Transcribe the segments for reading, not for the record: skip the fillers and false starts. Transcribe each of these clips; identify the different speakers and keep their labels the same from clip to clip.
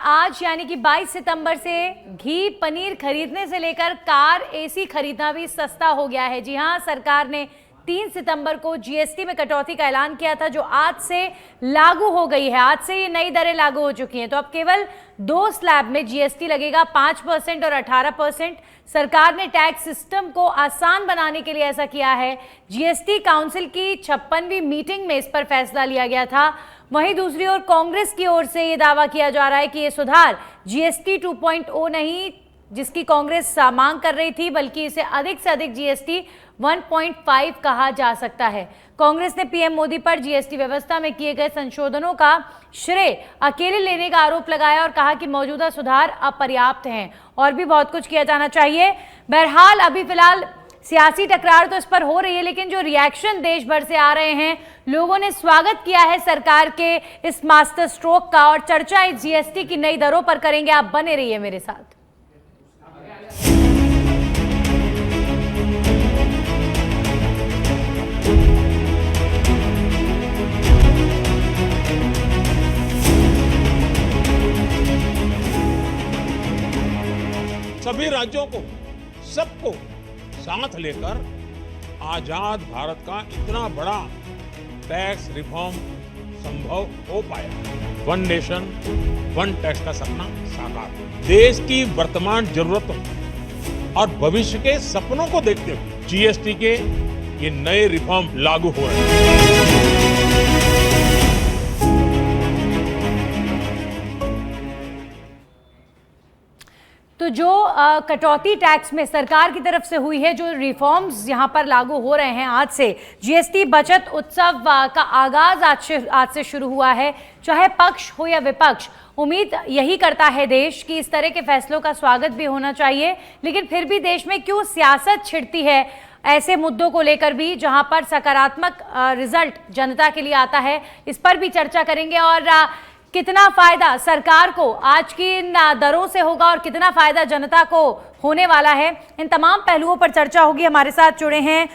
Speaker 1: आज यानी कि 22 सितंबर से घी पनीर खरीदने से लेकर कार एसी खरीदना भी सस्ता हो गया है। जी हां, सरकार ने 3 सितंबर को जीएसटी में कटौती का ऐलान किया था, जो आज से लागू हो गई है। आज से ये नई दरें लागू हो चुकी हैं। तो अब केवल 2 स्लैब में जीएसटी लगेगा, 5% और 18%। सरकार ने टैक्स सिस्टम को आसान बनाने के लिए ऐसा किया है। जीएसटी काउंसिल की 56वीं मीटिंग में इस पर फैसला लिया गया था। वहीं दूसरी ओर कांग्रेस की ओर से ये दावा किया जा रहा है कि ये सुधार जीएसटी 2.0 नहीं, जिसकी कांग्रेस मांग कर रही थी, बल्कि इसे अधिक से अधिक जीएसटी 1.5 कहा जा सकता है। कांग्रेस ने पीएम मोदी पर जीएसटी व्यवस्था में किए गए संशोधनों का श्रेय अकेले लेने का आरोप लगाया और कहा कि मौजूदा सुधार अपर्याप्त हैं और भी बहुत कुछ किया जाना चाहिए। बहरहाल अभी फिलहाल सियासी टकरार तो इस पर हो रही है, लेकिन जो रिएक्शन देश भर से आ रहे हैं, लोगों ने स्वागत किया है सरकार के इस मास्टर स्ट्रोक का, और चर्चा इस जीएसटी की नई दरों पर करेंगे। आप बने रहिए मेरे साथ।
Speaker 2: सभी राज्यों को, सबको साथ लेकर आजाद भारत का इतना बड़ा टैक्स रिफॉर्म संभव हो पाया। वन नेशन वन टैक्स का सपना साकार हुआ। देश की वर्तमान जरूरतों और भविष्य के सपनों को देखते हुए जीएसटी के ये नए रिफॉर्म लागू हो रहे हैं।
Speaker 1: तो जो कटौती टैक्स में सरकार की तरफ से हुई है, जो रिफॉर्म्स यहां पर लागू हो रहे हैं आज से, जीएसटी बचत उत्सव का आगाज आज से शुरू हुआ है। चाहे पक्ष हो या विपक्ष, उम्मीद यही करता है देश कि इस तरह के फैसलों का स्वागत भी होना चाहिए। लेकिन फिर भी देश में क्यों सियासत छिड़ती है ऐसे मुद्दों को लेकर भी, जहां पर सकारात्मक रिजल्ट जनता के लिए आता है, इस पर भी चर्चा करेंगे। और कितना फायदा सरकार को आज की इन दरों से होगा और कितना फायदा जनता को होने वाला है, इन तमाम पहलुओं पर चर्चा होगी। हमारे साथ जुड़े हैं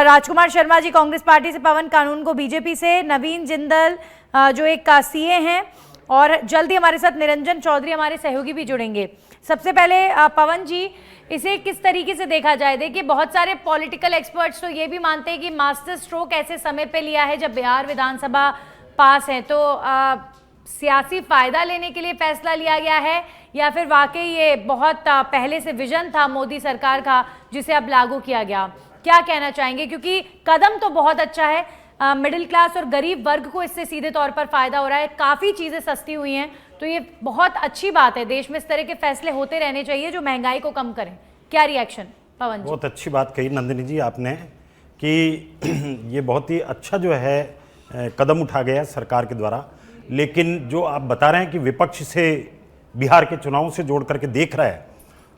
Speaker 1: राजकुमार शर्मा जी कांग्रेस पार्टी से, पवन कानून को बीजेपी से, नवीन जिंदल जो एक सीए हैं, और जल्दी हमारे साथ निरंजन चौधरी हमारे सहयोगी भी जुड़ेंगे। सबसे पहले पवन जी, इसे किस तरीके से देखा जाए? देखिए, बहुत सारे पॉलिटिकल एक्सपर्ट्स तो ये भी मानते हैं कि मास्टर स्ट्रोक ऐसे समय पे लिया है जब बिहार विधानसभा पास है, तो सियासी फायदा लेने के लिए फैसला लिया गया है, या फिर वाकई ये बहुत पहले से विजन था मोदी सरकार का जिसे अब लागू किया गया? क्या कहना चाहेंगे? क्योंकि कदम तो बहुत अच्छा है, मिडिल क्लास और गरीब वर्ग को इससे सीधे तौर पर फायदा हो रहा है, काफ़ी चीज़ें सस्ती हुई हैं, तो ये बहुत अच्छी बात है। देश में इस तरह के फैसले होते रहने चाहिए जो महंगाई को कम करें। क्या रिएक्शन पवन जी?
Speaker 3: बहुत अच्छी बात कही नंदिनी जी आपने कि ये बहुत ही अच्छा जो है कदम उठा गया सरकार के द्वारा। लेकिन जो आप बता रहे हैं कि विपक्ष से बिहार के चुनावों से जोड़ करके देख रहा है,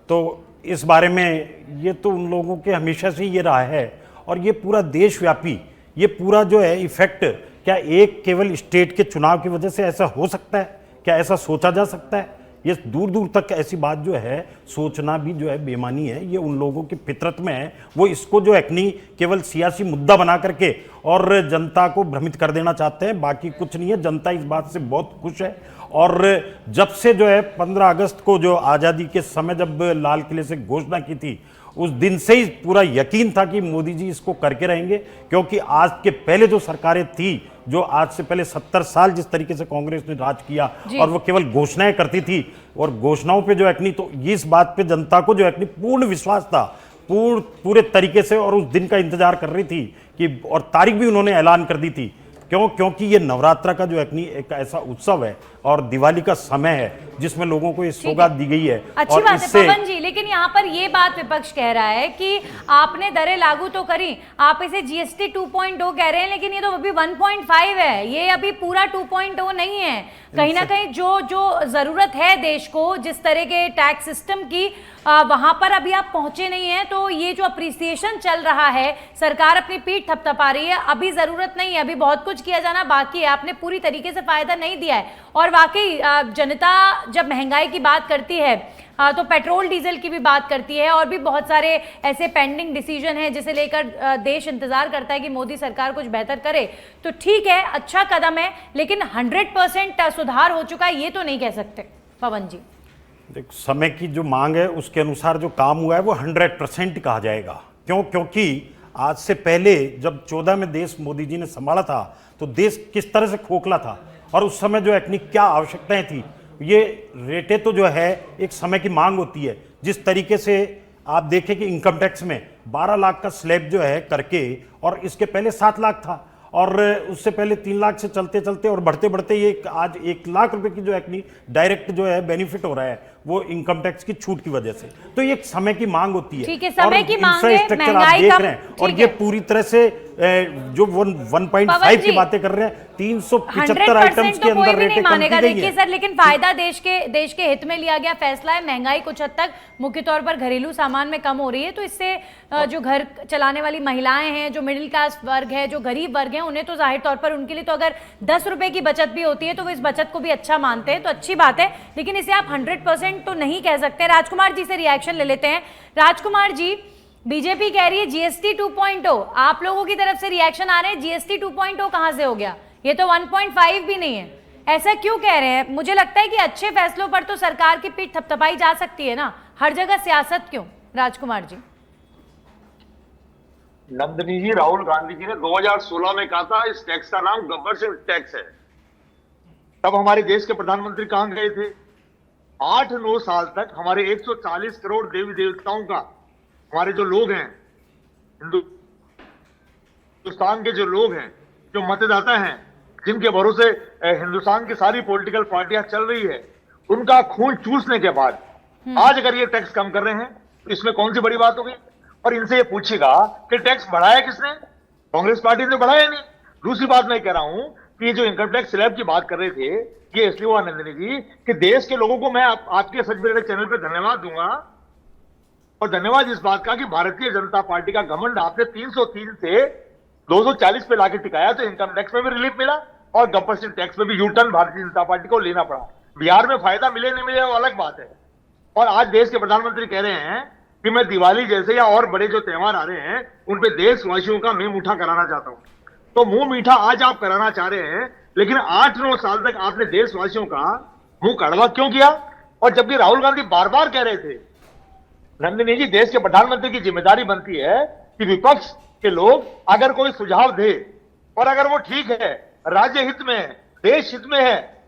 Speaker 3: तो इस बारे में ये तो उन लोगों के हमेशा से ये रहा है, और ये पूरा देशव्यापी ये पूरा जो है इफेक्ट, क्या एक केवल स्टेट के चुनाव की वजह से ऐसा हो सकता है? क्या ऐसा सोचा जा सकता है? ये दूर दूर तक ऐसी बात जो है सोचना भी जो है बेमानी है। ये उन लोगों की फितरत में है, वो इसको जो है केवल सियासी मुद्दा बना करके और जनता को भ्रमित कर देना चाहते हैं, बाकी कुछ नहीं है। जनता इस बात से बहुत खुश है, और जब से जो है 15 अगस्त को जो आज़ादी के समय जब लाल किले से घोषणा की थी, उस दिन से ही पूरा यकीन था कि मोदी जी इसको करके रहेंगे। क्योंकि आज के पहले जो सरकारें थी, जो आज से पहले 70 साल जिस तरीके से कांग्रेस ने राज किया, और वो केवल घोषणाएं करती थी, और घोषणाओं पे जो है तो इस बात पे जनता को जो है पूर्ण विश्वास था, पूरे तरीके से, और उस दिन का इंतजार कर रही थी कि, और तारीख भी उन्होंने ऐलान कर दी थी। क्योंकि ये नवरात्रा का जो है एक ऐसा उत्सव है और दिवाली का समय है जिसमें लोगों को ये सौगात दी गई है।
Speaker 1: अच्छी बात है पवन जी, लेकिन यहाँ पर ये बात विपक्ष कह रहा है कि आपने दरें लागू तो करी, आप इसे जीएसटी 2.0 कह रहे हैं, लेकिन ये तो अभी 1.5 है, ये अभी पूरा 2.0 नहीं है। कहीं ना कहीं जो जरूरत है देश को, जिस तरह के टैक्स सिस्टम की, वहां पर अभी आप पहुंचे नहीं है। तो ये जो अप्रिसिएशन चल रहा है, सरकार अपनी पीठ थपथपा रही है, अभी जरूरत नहीं है, अभी बहुत कुछ किया जाना बाकी है, आपने पूरी तरीके से फायदा नहीं दिया है। और वाकई जनता जब महंगाई की बात करती है तो पेट्रोल डीजल की भी बात करती है, और भी बहुत सारे ऐसे पेंडिंग डिसीजन हैं जिसे लेकर देश इंतजार करता है कि मोदी सरकार कुछ बेहतर करे। तो ठीक है, अच्छा कदम है, लेकिन 100% सुधार हो चुका है ये तो नहीं कह सकते। पवन जी।
Speaker 3: देखो, समय की जो मांग है उसके अनुसार जो काम हुआ है वो 100% कहा जाएगा। क्योंकि आज से पहले जब 14 में देश मोदी जी ने संभाला था तो देश किस तरह से खोखला था और उस समय जो है क्या आवश्यकताएं थी, ये रेटें तो जो है एक समय की मांग होती है। जिस तरीके से आप देखें कि इनकम टैक्स में 12 लाख का स्लैब जो है करके, और इसके पहले 7 लाख था और उससे पहले 3 लाख से चलते चलते और बढ़ते बढ़ते ये आज 1 लाख रुपए की जो है डायरेक्ट जो है बेनिफिट हो रहा है वो इनकम टैक्स की छूट की वजह से। तो ये समय की मांग होती है।
Speaker 1: ठीक है, समय की मांग है,
Speaker 3: इंफ्रास्ट्रक्चर आप
Speaker 1: महंगाई
Speaker 3: देख
Speaker 1: का,
Speaker 3: रहे हैं और ये पूरी तरह से जो 1.5 की बातें कर रहे हैं, 375 आइटम्स के अंदर रेटें कम की गई
Speaker 1: देखिए
Speaker 3: हैं।
Speaker 1: सर, लेकिन फायदा देश के हित में लिया गया फैसला है। महंगाई कुछ हद तक मुख्य तौर पर घरेलू सामान में कम हो रही है, तो इससे जो घर चलाने वाली महिलाएं हैं, जो मिडिल क्लास वर्ग है, जो गरीब वर्ग है, उन्हें तो जाहिर तौर पर उनके लिए तो अगर 10 रुपए की बचत भी होती है तो वो इस बचत को भी अच्छा मानते हैं, तो अच्छी बात है। लेकिन इसे आप 100% तो नहीं कह सकते। राजकुमार जी से रिएक्शन ले लेते हैं। राजकुमार जी, बीजेपी कह रही है जीएसटी 2.0, आप लोगों की तरफ से रिएक्शन आ रहे हैं जीएसटी 2.0 कहां से हो गया, ये तो 1.5 भी नहीं है, ऐसा क्यों कह रहे हैं? मुझे लगता है कि अच्छे फैसलों पर तो सरकार की पीठ थपथपाई जा सकती है ना, हर जगह सियासत क्यों? राजकुमार जी।
Speaker 4: नंदिनी जी, राहुल गांधी जी ने 2016 में कहा था इस टैक्स का नाम गब्बर सिंह टैक्स है। तब हमारे देश के प्रधानमंत्री कहां गए थे? 8-9 साल तक हमारे 140 करोड़ देवी देवताओं का, हमारे जो लोग हैं, हिंदुस्तान के जो लोग हैं, जो मतदाता हैं, जिनके भरोसे हिंदुस्तान की सारी पॉलिटिकल पार्टियां चल रही है, उनका खून चूसने के बाद आज अगर ये टैक्स कम कर रहे हैं तो इसमें कौन सी बड़ी बात हो गई? और इनसे ये पूछेगा कि टैक्स बढ़ाया किसने? कांग्रेस पार्टी ने बढ़ाया नहीं। दूसरी बात मैं कह रहा हूं कि ये जो इनकम टैक्स स्लैब की बात कर रहे थे, ये इसलिए हुआ नंदिनी जी कि देश के लोगों को मैं आपके सच मेरे चैनल पे धन्यवाद दूंगा, और धन्यवाद इस बात का कि भारतीय जनता पार्टी का घमंड आपने 303 से 240 पे लाके टिकाया, तो इनकम टैक्स में भी रिलीफ मिला और गब्बर सिंह टैक्स में भी यूटर्न भारतीय जनता पार्टी को लेना पड़ा। बिहार में फायदा मिले नहीं मिले वो अलग बात है। और आज देश के प्रधानमंत्री कह रहे हैं कि मैं दिवाली जैसे या और बड़े जो त्योहार आ रहे हैं उन पे देशवासियों का मुंह मीठा कराना चाहता हूं। तो मुंह मीठा आज आप कराना चाह रहे हैं, लेकिन 8-9 साल तक आपने देशवासियों का मुंह कड़वा क्यों किया? और जबकि राहुल गांधी बार बार कह रहे थे, नंदिनी जी, देश के प्रधानमंत्री की जिम्मेदारी बनती है कि विपक्ष के लोग अगर कोई सुझाव दे और अगर वो ठीक है, राज्य हित में है, देश हित में है,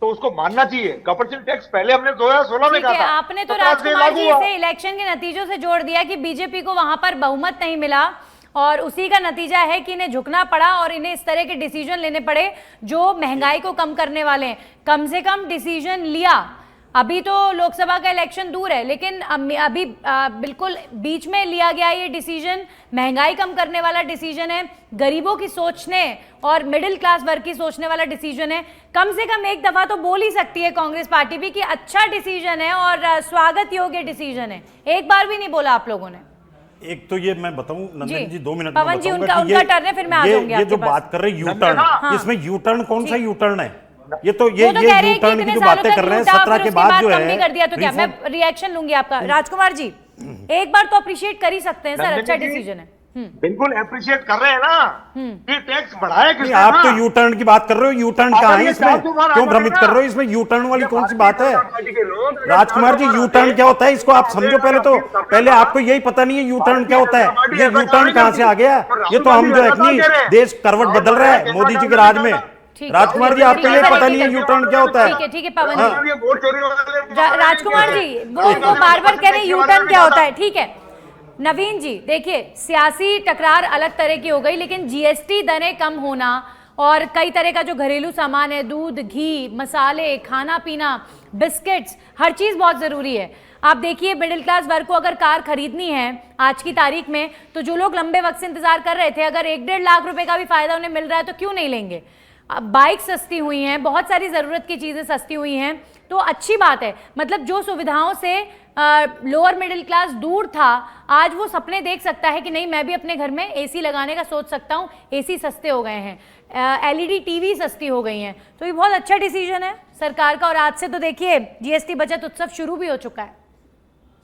Speaker 4: तो उसको मानना चाहिए। गब्बर सिंह टैक्स पहले हमने 2016 में कहा था।
Speaker 1: आपने तो राजकुमार जी से इलेक्शन के नतीजों से जोड़ दिया कि बीजेपी को वहां पर बहुमत नहीं मिला और उसी का नतीजा है कि इन्हें झुकना पड़ा और इन्हें इस तरह के डिसीजन लेने पड़े जो महंगाई को कम करने वाले हैं। कम से कम डिसीजन लिया। अभी तो लोकसभा का इलेक्शन दूर है, लेकिन अभी बिल्कुल बीच में लिया गया ये डिसीजन महंगाई कम करने वाला डिसीजन है, गरीबों की सोचने और मिडिल क्लास वर्ग की सोचने वाला डिसीजन है। कम से कम एक दफा तो बोल ही सकती है कांग्रेस पार्टी भी कि अच्छा डिसीजन है और स्वागत योग्य डिसीजन है। एक बार भी नहीं बोला आप लोगों ने।
Speaker 3: एक तो ये मैं बताऊं नंदन जी, 2 मिनट में
Speaker 1: पवन जी,
Speaker 3: बताऊंगा
Speaker 1: उनका टर्न है, फिर मैं आ जाऊंगी
Speaker 3: ये जो बात कर रहे हैं यूटर्न, इसमें यूटर्न कौन सा यूटर्न है? ये तो ये यूटर्न की जो बातें कर रहे हैं 17 के बाद जो है
Speaker 1: कर दिया, तो क्या मैं रिएक्शन लूंगी आपका? राजकुमार जी, एक बार तो अप्रिशिएट कर ही सकते हैं सर, अच्छा डिसीजन है।
Speaker 4: बिल्कुल अप्रिशिएट कर रहे हैं ना। ये टैक्स बढ़ाया किसने?
Speaker 3: आप तो यू टर्न की बात कर रहे हो, यू टर्न कहाँ है इसमें? क्यों भ्रमित कर रहे हो? इसमें यू टर्न वाली कौन सी बात है? राजकुमार जी, यू टर्न क्या होता है इसको आप समझो पहले तो। पहले आपको यही पता नहीं है यू टर्न क्या होता है। ये यू टर्न कहाँ से आ गया? ये तो हम जो है नहीं, देश करवट बदल रहा है मोदी जी के राज में। राजकुमार जी, आपको ये पता नहीं है यू टर्न क्या होता है?
Speaker 1: ठीक है पवन जी। राजकुमार जी वो बार बार कह रहे हैं यू टर्न क्या होता है, ठीक है। नवीन जी, देखिए सियासी टकरार अलग तरह की हो गई, लेकिन जीएसटी दरें कम होना और कई तरह का जो घरेलू सामान है, दूध, घी, मसाले, खाना पीना, बिस्किट्स, हर चीज़ बहुत ज़रूरी है। आप देखिए मिडिल क्लास वर्ग को अगर कार खरीदनी है आज की तारीख में, तो जो लोग लंबे वक्त से इंतजार कर रहे थे, अगर 1-1.5 लाख रुपए का भी फायदा उन्हें मिल रहा है तो क्यों नहीं लेंगे? बाइक सस्ती हुई हैं, बहुत सारी ज़रूरत की चीज़ें सस्ती हुई हैं, तो अच्छी बात है। मतलब जो सुविधाओं से लोअर मिडिल क्लास दूर था, आज वो सपने देख सकता है कि नहीं मैं भी अपने घर में एसी लगाने का सोच सकता हूँ। एसी सस्ते हो गए हैं, एलईडी टीवी सस्ती हो गई हैं, तो ये बहुत अच्छा डिसीजन है सरकार का। और आज से तो देखिए जीएसटी बचत उत्सव शुरू भी हो चुका है।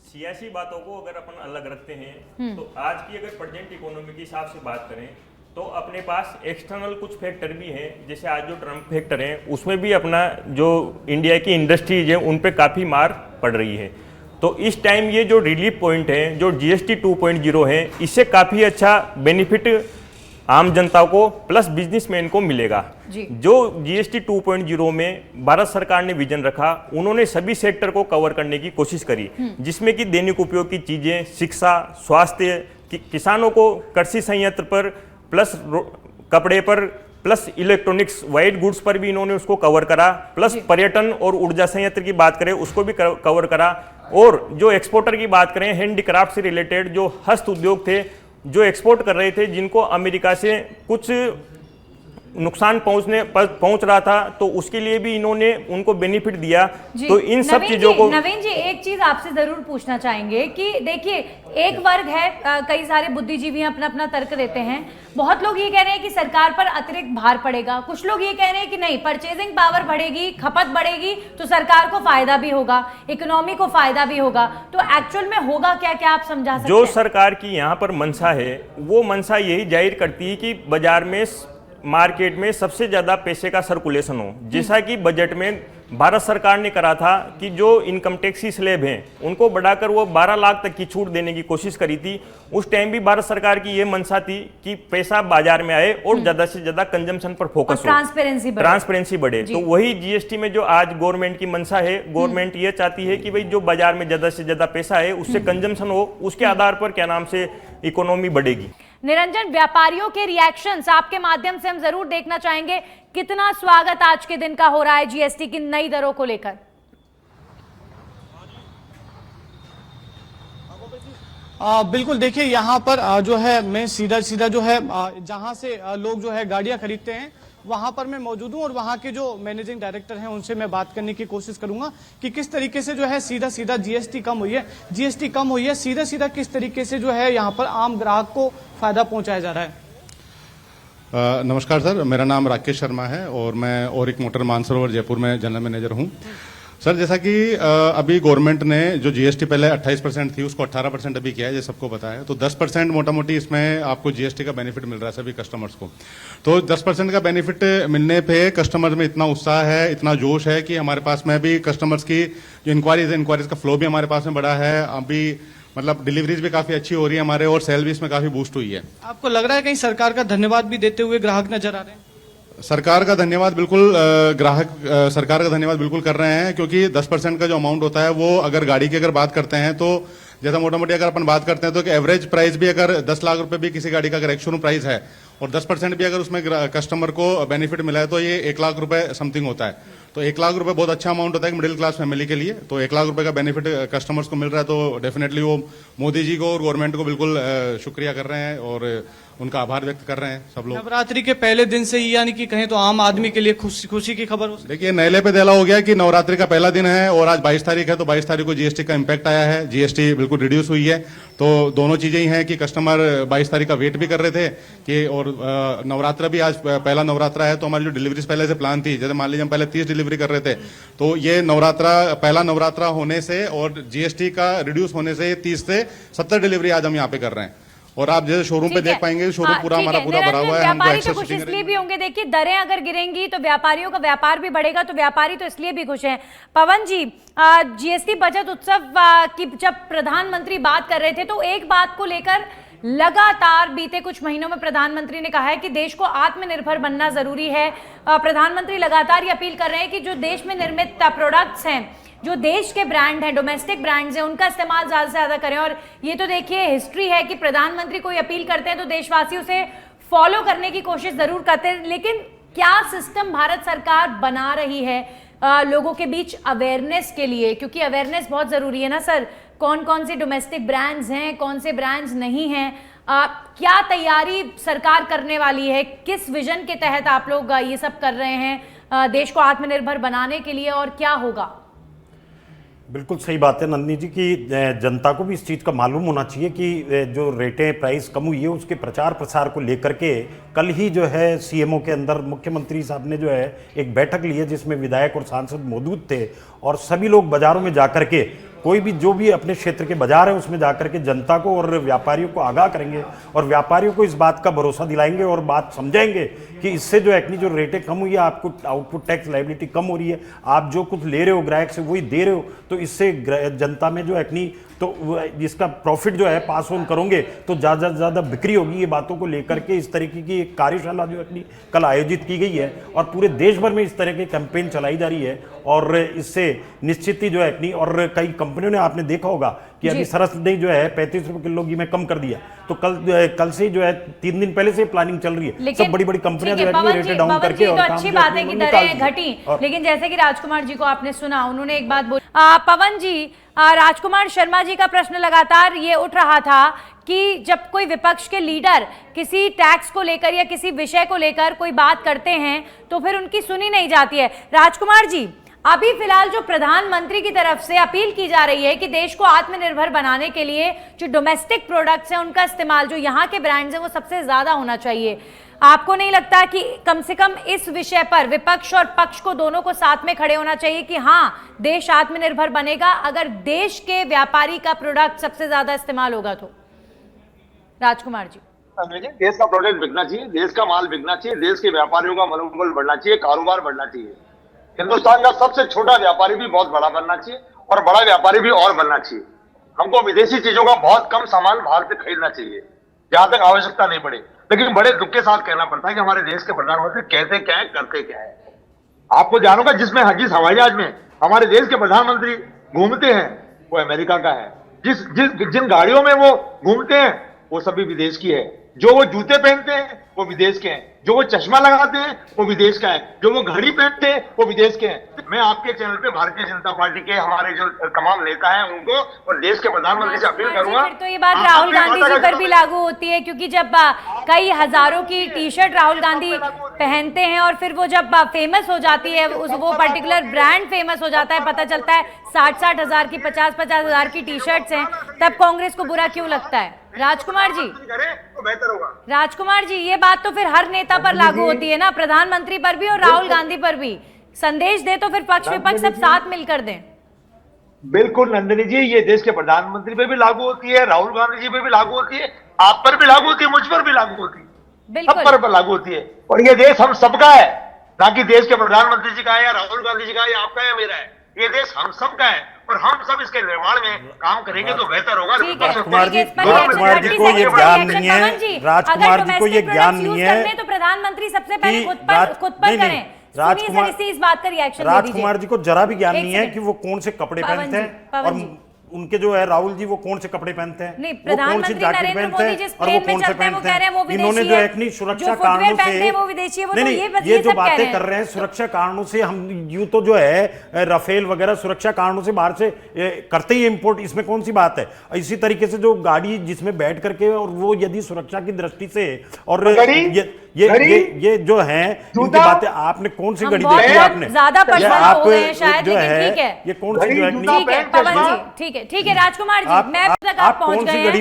Speaker 5: सियासी बातों को अगर अपन अलग रखते हैं तो आज की अगर प्रेजेंट इकोनॉमी के हिसाब से बात करें तो अपने पास एक्सटर्नल कुछ फैक्टर भी हैं, जैसे आज जो ट्रम्प फैक्टर है उसमें भी अपना जो इंडिया की इंडस्ट्रीज है उन पे काफ़ी मार पड़ रही है। तो इस टाइम ये जो रिलीफ पॉइंट है, जो जीएसटी 2.0 है, इससे काफ़ी अच्छा बेनिफिट आम जनता को प्लस बिजनेसमैन को मिलेगा। जो जीएसटी 2.0 में भारत सरकार ने विजन रखा, उन्होंने सभी सेक्टर को कवर करने की कोशिश करी, जिसमें कि दैनिक उपयोग की चीज़ें, शिक्षा, स्वास्थ्य, किसानों को कृषि संयंत्र पर, प्लस कपड़े पर, प्लस इलेक्ट्रॉनिक्स वाइट गुड्स पर भी इन्होंने उसको कवर करा, प्लस पर्यटन और ऊर्जा संयंत्र की बात करें उसको भी कवर करा, और जो एक्सपोर्टर की बात करें, हैंडीक्राफ्ट से रिलेटेड जो हस्त उद्योग थे जो एक्सपोर्ट कर रहे थे, जिनको अमेरिका से कुछ नुकसान पहुंच रहा था, तो उसके लिए भी इन्होंने उनको बेनिफिट दिया। तो इन सब चीजों को
Speaker 1: नवीन जी एक चीज आपसे जरूर पूछना चाहेंगे कि देखिए एक वर्ग है, कई सारे बुद्धिजीवी अपना अपना तर्क देते हैं, बहुत लोग ये कह रहे हैं कि सरकार पर अतिरिक्त भार पड़ेगा, कुछ लोग ये कह रहे हैं कि नहीं, परचेजिंग पावर बढ़ेगी, खपत बढ़ेगी तो सरकार को फायदा भी होगा, इकोनॉमी को फायदा भी होगा। तो एक्चुअल में होगा क्या, क्या आप समझा सकते हैं?
Speaker 5: जो सरकार की यहाँ पर मंशा है, वो मंशा यही जाहिर करती है कि बाजार में, मार्केट में सबसे ज्यादा पैसे का सर्कुलेशन हो, जैसा कि बजट में भारत सरकार ने करा था कि जो इनकम टैक्स की स्लैब हैं उनको बढ़ाकर वो 12 लाख तक की छूट देने की कोशिश करी थी। उस टाइम भी भारत सरकार की ये मंशा थी कि पैसा बाजार में आए और ज्यादा से ज्यादा कंजम्पशन पर फोकस हो, ट्रांसपेरेंसी बढ़े। तो वही जीएसटी में जो आज गवर्नमेंट की मंशा है, गवर्नमेंट ये चाहती है कि भाई जो बाजार में ज्यादा से ज्यादा पैसा है उससे कंजम्पशन हो, उसके आधार पर क्या नाम से इकोनॉमी बढ़ेगी।
Speaker 1: निरंजन, व्यापारियों के रिएक्शंस आपके माध्यम से हम जरूर देखना चाहेंगे, कितना स्वागत आज के दिन का हो रहा है जीएसटी की नई दरों को लेकर?
Speaker 6: बिल्कुल, देखिए यहाँ पर जो है मैं सीधा जो है जहाँ से लोग जो है गाड़ियाँ खरीदते हैं वहां पर मैं मौजूद हूं, और वहां के जो मैनेजिंग डायरेक्टर हैं उनसे मैं बात करने की कोशिश करूंगा कि किस तरीके से जो है सीधा जीएसटी कम हुई है, सीधा किस तरीके से जो है यहाँ पर आम ग्राहक को फायदा पहुंचाया जा रहा है।
Speaker 7: नमस्कार सर, मेरा नाम राकेश शर्मा है और मैं औरिक मोटर मानसरोवर जयपुर में जनरल मैनेजर हूं। सर, जैसा कि अभी गवर्नमेंट ने जो जीएसटी पहले 28% थी उसको 18% अभी किया है, ये सबको पता है। तो 10% मोटा मोटी इसमें आपको जीएसटी का बेनिफिट मिल रहा है सभी कस्टमर्स को। तो 10% का बेनिफिट मिलने पे कस्टमर में इतना उत्साह है, इतना जोश है कि हमारे पास में भी कस्टमर्स की जो इंक्वायरीज का फ्लो भी हमारे पास में बढ़ा है। अभी मतलब डिलीवरीज भी काफी अच्छी हो रही है हमारे, और सेल भी इसमें काफी बूस्ट हुई है।
Speaker 6: आपको लग रहा है कहीं सरकार का धन्यवाद भी देते हुए ग्राहक नजर आ रहे हैं?
Speaker 7: सरकार का धन्यवाद बिल्कुल सरकार का धन्यवाद बिल्कुल कर रहे हैं, क्योंकि 10% का जो अमाउंट होता है वो अगर गाड़ी की अगर बात करते हैं तो जैसा मोटा मोटी अगर अपन बात करते हैं तो एवरेज प्राइस भी अगर 10 लाख रुपए भी किसी गाड़ी का अगर एक्स-शोरूम प्राइस है और 10% भी अगर उसमें कस्टमर को बेनिफिट मिला है तो ये 1 लाख रुपए समथिंग होता है। तो 1 लाख रुपए बहुत अच्छा अमाउंट होता है मिडिल क्लास फैमिली के लिए। तो 1 लाख रुपए का बेनिफिट कस्टमर्स को मिल रहा है, तो डेफिनेटली वो मोदी जी को और गवर्नमेंट को बिल्कुल शुक्रिया कर रहे हैं और उनका आभार व्यक्त कर रहे हैं सब लोग।
Speaker 6: नवरात्रि के पहले दिन से ही, यानी कि कहें तो आम आदमी के लिए खुशी की खबर हो।
Speaker 7: देखिए, नैले पे देला हो गया कि नवरात्रि का पहला दिन है और आज 22 तारीख है, तो 22 तारीख को जीएसटी का इम्पैक्ट आया है, जीएसटी बिल्कुल रिड्यूस हुई है। तो दोनों चीजें ही हैं कि कस्टमर 22 तारीख का वेट भी कर रहे थे कि, और नवरात्रा भी आज पहला नवरात्रा है, तो हमारी जो डिलीवरीज पहले से प्लान थी, जैसे मान लीजिए हम पहले 30 डिलीवरी कर रहे थे, तो ये पहला नवरात्रा होने से और जीएसटी का रिड्यूस होने से 30 से 70 डिलीवरी आज हम यहाँ पे कर रहे हैं। और आप जैसे शोरूम पे देख पाएंगे, शोरूम पूरा हमारा पूरा भरा हुआ है।
Speaker 1: व्यापारी तो खुश इसलिए भी होंगे, देखिए दरें अगर गिरेंगी तो व्यापारियों का व्यापार भी बढ़ेगा, तो व्यापारी तो इसलिए भी खुश हैं। पवन जी, जीएसटी बचत उत्सव की जब प्रधानमंत्री बात कर रहे थे तो एक बात को लेकर लगातार बीते कुछ महीनों में प्रधानमंत्री ने कहा है कि देश को आत्मनिर्भर बनना जरूरी है। प्रधानमंत्री लगातार ये अपील कर रहे हैं कि जो देश में निर्मित प्रोडक्ट्स हैं, जो देश के ब्रांड हैं, डोमेस्टिक ब्रांड्स हैं, उनका इस्तेमाल ज्यादा से ज्यादा करें। और ये तो देखिए हिस्ट्री है कि प्रधानमंत्री कोई अपील करते हैं तो देशवासी उसे फॉलो करने की कोशिश जरूर करते हैं। लेकिन क्या सिस्टम भारत सरकार बना रही है लोगों के बीच अवेयरनेस के लिए, क्योंकि अवेयरनेस बहुत जरूरी है ना सर, कौन कौन से डोमेस्टिक ब्रांड्स हैं, कौन से ब्रांड्स नहीं हैं, क्या तैयारी सरकार करने वाली है, किस विजन के तहत आप लोग ये सब कर रहे हैं देश को आत्मनिर्भर बनाने के लिए, और क्या होगा?
Speaker 3: बिल्कुल सही बात है नंदिनी जी की जनता को भी इस चीज़ का मालूम होना चाहिए कि जो रेटें प्राइस कम हुई है उसके प्रचार प्रसार को लेकर के कल ही जो है सीएमओ के अंदर मुख्यमंत्री साहब ने जो है एक बैठक ली है जिसमें विधायक और सांसद मौजूद थे और सभी लोग बाजारों में जाकर के कोई भी जो भी अपने क्षेत्र के बाजार है उसमें जाकर के जनता को और व्यापारियों को आगाह करेंगे और व्यापारियों को इस बात का भरोसा दिलाएंगे और बात समझाएंगे कि इससे जो है जो रेटें कम हुई है, आपको आउटपुट टैक्स लायबिलिटी कम हो रही है, आप जो कुछ ले रहे हो ग्राहक से वही दे रहे हो, तो इससे जनता में जो है तो जिसका प्रॉफिट जो है पास ऑन करोगे तो ज़्यादा से ज़्यादा बिक्री होगी। ये बातों को लेकर के इस तरीके की एक कार्यशाला जो है कल आयोजित की गई है और पूरे देश भर में इस तरह के कैंपेन चलाई जा रही है और इससे निश्चित ही जो है और कई कंपनियों ने आपने देखा होगा कि अभी सरस ने जो है 35 रुपए किलो घी में कम कर दिया, तो कल से जो है 3 दिन पहले से प्लानिंग चल रही है। सब बड़ी बड़ी कंपनियां जो है रेट डाउन करके और
Speaker 1: तो अच्छी बात है कि दरें घटी, लेकिन जैसे कि राजकुमार जी को आपने सुना, उन्होंने एक बात बोली। पवन जी, राजकुमार शर्मा जी का प्रश्न लगातार ये उठ रहा था कि जब कोई विपक्ष के लीडर किसी टैक्स को लेकर या किसी विषय को लेकर कोई बात करते हैं तो फिर उनकी सुनी नहीं जाती है। राजकुमार जी, अभी फिलहाल जो प्रधानमंत्री की तरफ से अपील की जा रही है कि देश को आत्मनिर्भर बनाने के लिए जो डोमेस्टिक प्रोडक्ट्स हैं उनका इस्तेमाल, जो यहाँ के ब्रांड्स हैं वो सबसे ज्यादा होना चाहिए, आपको नहीं लगता कि कम से कम इस विषय पर विपक्ष और पक्ष को दोनों को साथ में खड़े होना चाहिए कि हाँ, देश आत्मनिर्भर बनेगा अगर देश के व्यापारी का प्रोडक्ट सबसे ज्यादा इस्तेमाल होगा तो? राजकुमार जी,
Speaker 4: देश का प्रोडक्ट बिकना चाहिए, देश का माल बिकना चाहिए, देश के व्यापारियों का मनोबल बढ़ना चाहिए, कारोबार बढ़ना चाहिए। हिंदुस्तान का सबसे छोटा व्यापारी भी बहुत बड़ा बनना चाहिए और बड़ा व्यापारी भी और बनना चाहिए। हमको विदेशी चीजों का बहुत कम सामान बाहर से खरीदना चाहिए जहां तक आवश्यकता नहीं पड़े। लेकिन बड़े दुख के साथ कहना पड़ता है कि हमारे देश के प्रधानमंत्री कहते क्या है, करते क्या है। आपको जानूंगा, जिस हवाई जहाज में हमारे देश के प्रधानमंत्री घूमते हैं वो अमेरिका का है, जिन गाड़ियों में वो घूमते हैं वो सभी विदेश की है, जो वो जूते पहनते हैं वो विदेश के हैं, जो वो चश्मा लगाते हैं वो विदेश का है, जो वो घड़ी पहनते हैं वो विदेश के हैं। मैं आपके चैनल पे भारतीय जनता पार्टी के हमारे जो तमाम नेता हैं उनको और देश के प्रधानमंत्री से अपील करूंगा।
Speaker 1: फिर तो ये बात राहुल गांधी जी पर भी लागू होती है, क्योंकि जब कई हजारों की टी शर्ट राहुल गांधी पहनते हैं और फिर वो जब फेमस हो जाती है, वो पर्टिकुलर ब्रांड फेमस हो जाता है, पता चलता है 60-60 हजार की 50-50 हजार की टी शर्ट्स हैं, तब कांग्रेस को बुरा क्यों लगता है? राजकुमार जी,
Speaker 4: तो बेहतर होगा।
Speaker 1: राजकुमार जी, ये बात तो फिर हर नेता पर लागू होती है ना, प्रधानमंत्री पर भी और राहुल गांधी पर भी। संदेश दे तो फिर पक्ष विपक्ष सब साथ मिलकर दें।
Speaker 4: बिल्कुल नंदिनी जी, ये देश के प्रधानमंत्री पे भी लागू होती है, राहुल गांधी जी पे भी लागू होती है, आप पर भी लागू होती है, मुझ पर भी लागू होती है, सब पर लागू होती है। और ये देश हम सबका है, ना कि देश के प्रधानमंत्री जी का है या राहुल गांधी जी का है या आपका है मेरा है। ये देश हम सबका है और हम सब इसके निर्माण में काम करेंगे तो बेहतर होगा।
Speaker 3: राजकुमार जी को ये ज्ञान नहीं है, राजकुमार जी को ये ज्ञान नहीं है
Speaker 1: तो प्रधानमंत्री सबसे पहले खुद पर करें। इस बात का रिएक्शन
Speaker 3: राजकुमार जी को जरा भी ज्ञान नहीं है कि वो कौन से कपड़े पहनते हैं और उनके जो है राहुल जी वो कौन से कपड़े पहनते हैं,
Speaker 1: नहीं,
Speaker 3: वो कौन सी जैकेट पहनते हैं और वो कौन से पहनते हैं। इन्होंने जो है सुरक्षा कारणों से नहीं, ये जो बातें कर रहे हैं सुरक्षा कारणों से, हम यूं तो जो है राफेल वगैरह सुरक्षा कारणों से बाहर से करते ही इंपोर्ट, इसमें कौन सी बात है। इसी तरीके से जो गाड़ी जिसमें बैठ करके और वो यदि सुरक्षा की दृष्टि से और ये जो है इनकी बातें, आपने कौन सी घड़ी देखी आपने,
Speaker 1: ज्यादा
Speaker 3: आप जो है ये कौन सी जो है,
Speaker 1: ठीक है राजकुमार जी, मैं तक आप पहुंच गए हैं।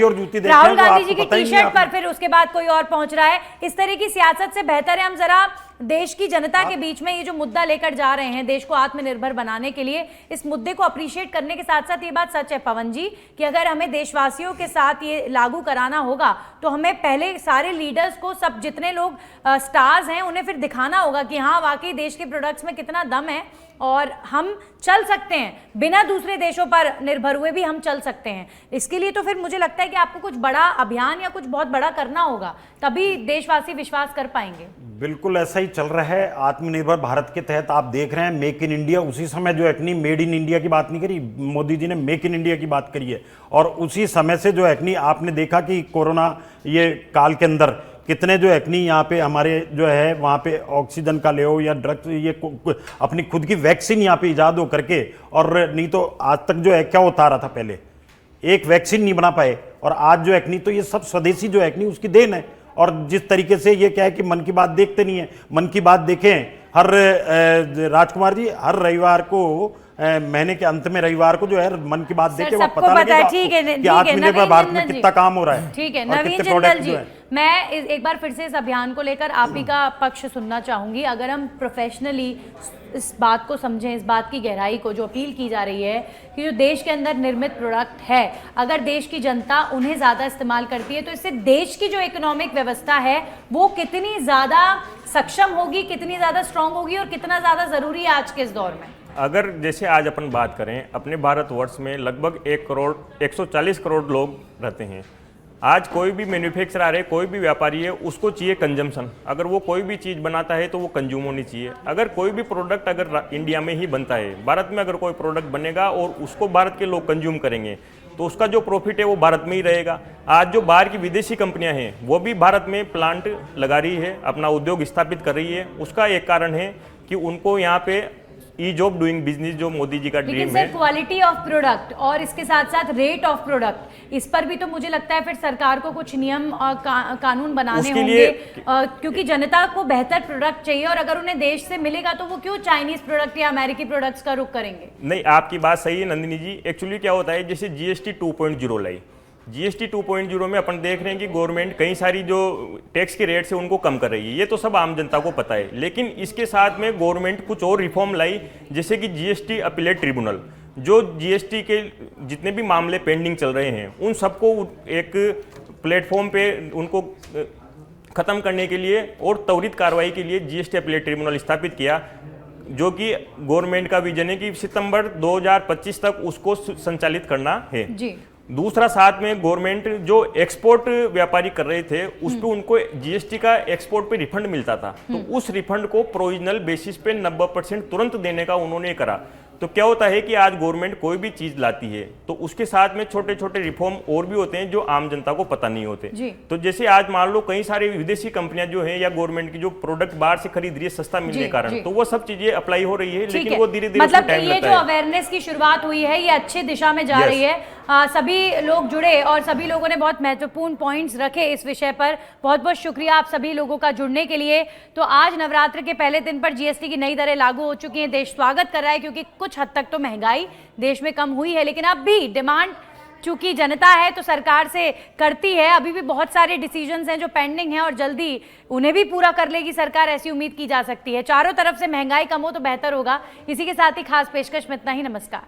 Speaker 3: राहुल
Speaker 1: राहुल गांधी जी की टी शर्ट पर फिर उसके बाद कोई और पहुंच रहा है। इस तरह की सियासत से बेहतर है हम जरा देश की जनता के बीच में ये जो मुद्दा लेकर जा रहे हैं देश को आत्मनिर्भर बनाने के लिए, इस मुद्दे को अप्रिशिएट करने के साथ साथ ये बात सच है पवन जी कि अगर हमें देशवासियों के साथ ये लागू कराना होगा तो हमें पहले सारे लीडर्स को, सब जितने लोग स्टार्स हैं उन्हें फिर दिखाना होगा कि हाँ वाकई देश के प्रोडक्ट्स में कितना दम है और हम चल सकते हैं, बिना दूसरे देशों पर निर्भर हुए भी हम चल सकते हैं। इसके लिए तो फिर मुझे लगता है कि आपको कुछ बड़ा अभियान या कुछ बहुत बड़ा करना होगा, तभी देशवासी विश्वास कर पाएंगे।
Speaker 3: बिल्कुल ऐसा ही चल रहा है। आत्मनिर्भर भारत के तहत आप देख रहे हैं मेक इन इंडिया, उसी समय जो है मेड इन इंडिया की बात नहीं करी, मोदी जी ने मेक इन इंडिया की बात करी है। और उसी समय से जो है आपने देखा कि कोरोना ये काल के अंदर कितने जो है यहाँ पे हमारे जो है वहाँ पे ऑक्सीजन का ले हो या ड्रग्स, ये अपनी खुद की वैक्सीन यहाँ पे इजाद हो करके, और नहीं तो आज तक जो है क्या होता रहा था, पहले एक वैक्सीन नहीं बना पाए और आज जो है तो ये सब स्वदेशी जो है उसकी देन है। और जिस तरीके से ये क्या है कि मन की बात देखते नहीं है, मन की बात देखें हर राजकुमार जी हर रविवार को महीने के अंत में रविवार को जो है मन की बात देके
Speaker 1: सबको
Speaker 3: पता
Speaker 1: पता है,
Speaker 3: लगेगा
Speaker 1: ठीक है,
Speaker 3: आपको
Speaker 1: ठीक
Speaker 3: कि
Speaker 1: है,
Speaker 3: आत्मनिर्भर
Speaker 1: नवीन
Speaker 3: भारत में
Speaker 1: जिंदल
Speaker 3: कितना
Speaker 1: जी।
Speaker 3: काम हो रहा है।
Speaker 1: ठीक है,
Speaker 3: और
Speaker 1: नवीन
Speaker 3: कितने
Speaker 1: जिंदल
Speaker 3: प्रोडक्ट
Speaker 1: जी,
Speaker 3: जो है।
Speaker 1: मैं एक बार फिर से इस अभियान को लेकर आप ही का पक्ष सुनना चाहूंगी। अगर हम प्रोफेशनली इस बात को समझें, इस बात की गहराई को, जो अपील की जा रही है कि जो देश के अंदर निर्मित प्रोडक्ट है, अगर देश की जनता उन्हें ज़्यादा इस्तेमाल करती है तो इससे देश की जो इकोनॉमिक व्यवस्था है वो कितनी ज़्यादा सक्षम होगी, कितनी ज़्यादा स्ट्रांग होगी और कितना ज़्यादा ज़रूरी है आज के इस दौर में।
Speaker 5: अगर जैसे आज अपन बात करें, अपने भारतवर्ष में लगभग 140 करोड़ लोग रहते हैं। आज कोई भी मैन्युफैक्चरर है, कोई भी व्यापारी है, उसको चाहिए कंजम्पशन। अगर वो कोई भी चीज़ बनाता है तो वो कंज्यूम होनी चाहिए। अगर कोई भी प्रोडक्ट अगर इंडिया में ही बनता है, भारत में अगर कोई प्रोडक्ट बनेगा और उसको भारत के लोग कंज्यूम करेंगे तो उसका जो प्रॉफिट है वो भारत में ही रहेगा। आज जो बाहर की विदेशी कंपनियां हैं वो भी भारत में प्लांट लगा रही है, अपना उद्योग स्थापित कर रही है। उसका एक कारण है कि उनको यहाँ पे ईज ऑफ डूइंग बिजनेस जो मोदी जी का
Speaker 1: लेकिन
Speaker 5: ड्रीम
Speaker 1: सर
Speaker 5: है।
Speaker 1: क्वालिटी ऑफ प्रोडक्ट और इसके साथ साथ रेट ऑफ प्रोडक्ट, इस पर भी तो मुझे लगता है फिर सरकार को कुछ नियम और कानून बनाने
Speaker 5: उसके
Speaker 1: होंगे,
Speaker 5: लिए
Speaker 1: क्योंकि जनता को बेहतर प्रोडक्ट चाहिए और अगर उन्हें देश से मिलेगा तो वो क्यों चाइनीज प्रोडक्ट या अमेरिकी प्रोडक्ट्स का रुख करेंगे।
Speaker 5: नहीं, आपकी बात सही है नंदिनी जी। एक्चुअली क्या होता है, जैसे जीएसटी 2.0 लाई, जीएसटी 2.0 में अपन देख रहे हैं कि गवर्नमेंट कई सारी जो टैक्स के रेट्स है उनको कम कर रही है। ये तो सब आम जनता को पता है, लेकिन इसके साथ में गवर्नमेंट कुछ और रिफॉर्म लाई, जैसे कि जीएसटी अपीलेट ट्रिब्यूनल, जो जीएसटी के जितने भी मामले पेंडिंग चल रहे हैं उन सबको एक प्लेटफॉर्म पे उनको खत्म करने के लिए और त्वरित कार्रवाई के लिए जीएसटी अपीलेट ट्रिब्यूनल स्थापित किया, जो कि गवर्नमेंट का विजन है कि सितंबर 2025 तक उसको संचालित करना है
Speaker 1: जी।
Speaker 5: दूसरा, साथ में गवर्नमेंट जो एक्सपोर्ट व्यापारी कर रहे थे उस पे उनको जीएसटी का एक्सपोर्ट पे रिफंड मिलता था, तो उस रिफंड को प्रोविजनल बेसिस पे 90% तुरंत देने का उन्होंने करा। तो क्या होता है कि आज गवर्नमेंट कोई भी चीज लाती है तो उसके साथ में छोटे छोटे रिफॉर्म और भी होते हैं जो आम जनता को पता नहीं होते। तो जैसे आज मान लो कई सारे विदेशी कंपनियां जो हैं या गवर्नमेंट की जो प्रोडक्ट बाहर से खरीद रही है सस्ता मिलने के कारण, तो वो सब चीजें अप्लाई हो रही है, लेकिन वो धीरे धीरे
Speaker 1: मतलब
Speaker 5: टाइम
Speaker 1: ये
Speaker 5: लगता
Speaker 1: जो
Speaker 5: है।
Speaker 1: अवेयरनेस की शुरुआत हुई है ये अच्छी दिशा में जा रही है। सभी लोग जुड़े और सभी लोगों ने बहुत महत्वपूर्ण पॉइंट्स रखे इस विषय पर। बहुत बहुत शुक्रिया आप सभी लोगों का जुड़ने के लिए। तो आज नवरात्र के पहले दिन पर जीएसटी की नई दरें लागू हो चुकी हैं। देश स्वागत कर रहा है क्योंकि कुछ हद तक तो महंगाई देश में कम हुई है, लेकिन अब भी डिमांड चूंकि जनता है तो सरकार से करती है। अभी भी बहुत सारे डिसीजंस हैं जो पेंडिंग हैं और जल्दी उन्हें भी पूरा कर लेगी सरकार, ऐसी उम्मीद की जा सकती है। चारों तरफ से महंगाई कम हो तो बेहतर होगा। इसी के साथ ही खास पेशकश में इतना ही। नमस्कार।